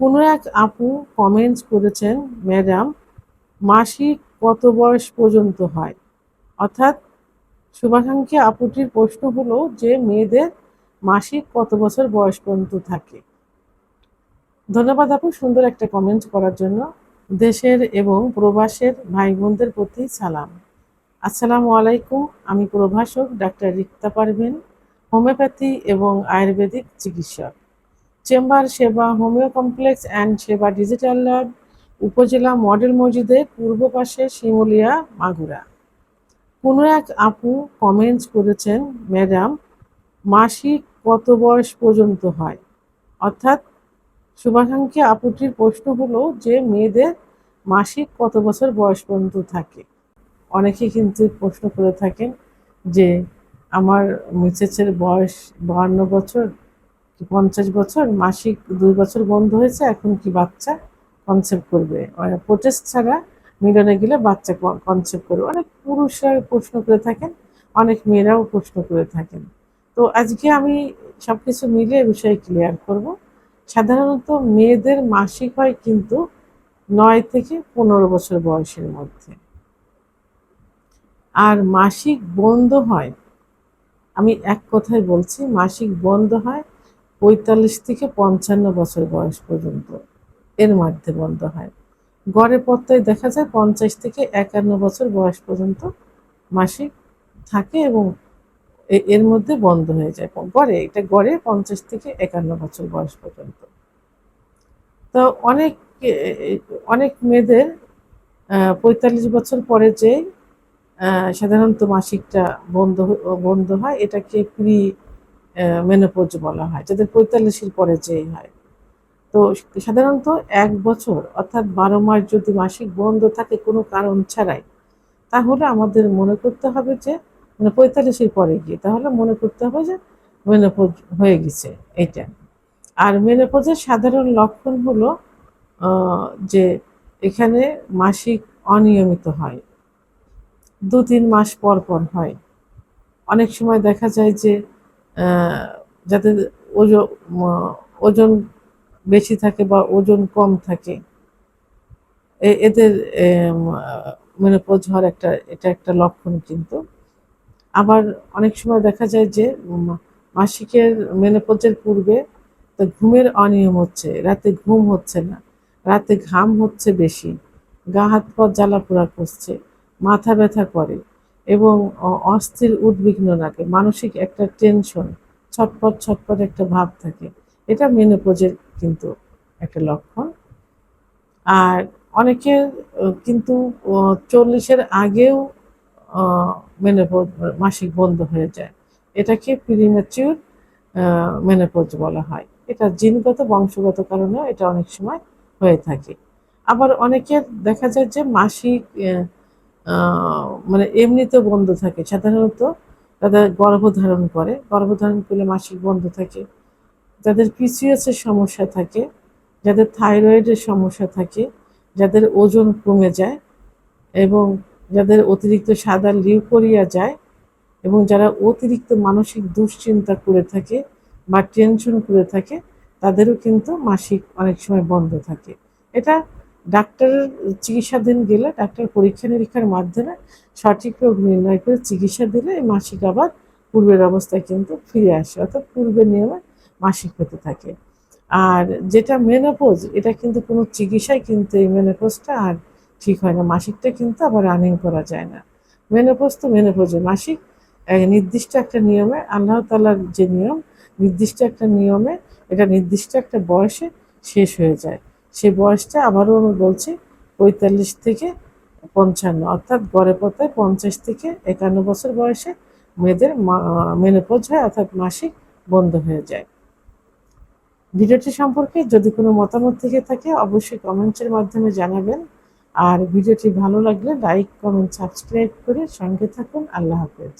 কোনো এক আপু কমেন্টস করেছেন, ম্যাডাম মাসিক কত বয়স পর্যন্ত হয়? অর্থাৎ শুভাকাঙ্ক্ষী আপুটির প্রশ্ন হলো যে মেয়েদের মাসিক কত বছর বয়স পর্যন্ত থাকে। ধন্যবাদ আপু সুন্দর একটা কমেন্ট করার জন্য। দেশের এবং প্রবাসের ভাই বোনদের প্রতি সালাম। আসসালামু আলাইকুম। আমি প্রভাষক ডাক্তার রিক্তা পারভিন, হোমিওপ্যাথি এবং আয়ুর্বেদিক চিকিৎসক। চেম্বার সেবা হোমিও কমপ্লেক্স অ্যান্ড সেবা ডিজিটাল ল্যাব, উপজেলা মডেল মসজিদের পূর্ব পাশে, শিমুলিয়া, মাগুরা। কোনো এক আপু কমেন্টস করেছেন, ম্যাডাম মাসিক কত বয়স পর্যন্ত হয়? অর্থাৎ শুভাকাঙ্ক্ষী আপুটির প্রশ্ন হলো যে মেয়েদের মাসিক কত বছর বয়স পর্যন্ত থাকে। অনেকে কিন্তু প্রশ্ন করে থাকেন যে আমার মিসেসের বয়স 52 বছর কি 50 বছর, মাসিক 2 বছর বন্ধ হয়েছে, এখন কি বাচ্চা কনসেপ্ট করবে? প্রোটেস্ট ছাড়া মিলনে গেলে বাচ্চা কনসেপ্ট করবে। অনেক পুরুষরা প্রশ্ন করে থাকেন, অনেক মেয়েরাও প্রশ্ন করে থাকেন। তো আজকে আমি সবকিছু মিলিয়ে বিষয় ক্লিয়ার করব। সাধারণত মেয়েদের মাসিক হয় কিন্তু 9 থেকে 15 বছর বয়সের মধ্যে, আর মাসিক বন্ধ হয়, আমি এক কথায় বলছি, মাসিক বন্ধ হয় 45 থেকে 55 বছর বয়স পর্যন্ত, এর মধ্যে বন্ধ হয়। গড়ে পত্তায় দেখা যায় 50 থেকে 51 বছর বয়স পর্যন্ত মাসিক থাকে এবং এর মধ্যে বন্ধ হয়ে যায়। গড়ে 50 থেকে 51 বছর বয়স পর্যন্ত। তো অনেক মেয়েদের 45 বছর পরে যে সাধারণত মাসিকটা বন্ধ হয়, এটাকে প্রি মেনোপজ বলা হয়, যাদের 45-এর পরে যেই হয়। তো সাধারণত 1 বছর অর্থাৎ 12 মাস যদি মাসিক বন্ধ থাকে কোনো কারণ ছাড়াই, তাহলে আমাদের মনে করতে হবে যে, মানে 45-এর পরে গিয়ে তাহলে মনে করতে হবে যে মেনোপজ হয়ে গেছে এইটা। আর মেনোপজের সাধারণ লক্ষণ হলো যে এখানে মাসিক অনিয়মিত হয়, 2-3 মাস পর পর হয়। অনেক সময় দেখা যায় যে যাদের ওজন বেশি থাকে বা ওজন কম থাকে, এদের মেনোপজ হওয়ার এটা একটা লক্ষণ। কিন্তু আবার অনেক সময় দেখা যায় যে মাসিকের মেনোপজের পূর্বে তো ঘুমের অনিয়ম হচ্ছে, রাতে ঘুম হচ্ছে না, রাতে ঘাম হচ্ছে বেশি, গা হাত পা জ্বালাপোড়া করছে, মাথা ব্যথা করে এবং অস্থির উদ্বিগ্ন লাগে, মানসিক একটা টেনশন, ছটপট ছটপট একটা ভাব থাকে। এটা মেনোপজের কিন্তু একটা লক্ষণ। আর অনেকের কিন্তু 40-এর আগেও মেনোপজ মাসিক বন্ধ হয়ে যায়। এটাকে প্রিম্যাচিউর মেনোপজ বলা হয়। এটা জিনগত বংশগত কারণে এটা অনেক সময় হয়ে থাকে। আবার অনেকের দেখা যায় যে মাসিক মানে এমনিতে বন্ধ থাকে, সাধারণত তাদের গর্ভধারণ করলে মাসিক বন্ধ থাকে, যাদের পিসিওএসের সমস্যা থাকে, যাদের থাইরয়েডের সমস্যা থাকে, যাদের ওজন কমে যায় এবং যাদের অতিরিক্ত সাদা লিউকোরিয়া যায় এবং যারা অতিরিক্ত মানসিক দুশ্চিন্তা করে থাকে বা টেনশন করে থাকে, তাদেরও কিন্তু মাসিক অনেক সময় বন্ধ থাকে। এটা ডাক্তারের চিকিৎসাধীন গেলে ডাক্তার পরীক্ষা নিরীক্ষার মাধ্যমে সঠিক রোগ নির্ণয় করে চিকিৎসা দিলে এই মাসিক আবার পূর্বের অবস্থায় কিন্তু ফিরে আসে, অর্থাৎ পূর্বের নিয়মে মাসিক হতে থাকে। আর যেটা মেনোপজ, এটা কিন্তু কোনো চিকিৎসায় কিন্তু এই মেনোপজটা আর ঠিক হয় না, মাসিকটা কিন্তু আবার রানিং করা যায় না। মেনোপজ তো মেনোপজে, মাসিক নির্দিষ্ট একটা নিয়মে, আল্লাহ তাআলার যে নিয়ম, নির্দিষ্ট একটা নিয়মে এটা নির্দিষ্ট একটা বয়সে শেষ হয়ে যায়। সেই বয়সটা আবারও আমি বলছি 45 থেকে 55, অর্থাৎ গড়ে পথে 50 থেকে 51 বছর বয়সে মেয়েদের মেনোপজ হয়, অর্থাৎ মাসিক বন্ধ হয়ে যায়। ভিডিওটি সম্পর্কে যদি কোনো মতামত থেকে থাকে অবশ্যই কমেন্টসের মাধ্যমে জানাবেন। আর ভিডিওটি ভালো লাগলে লাইক, কমেন্ট, সাবস্ক্রাইব করে সঙ্গে থাকুন। আল্লাহ হাফেজ।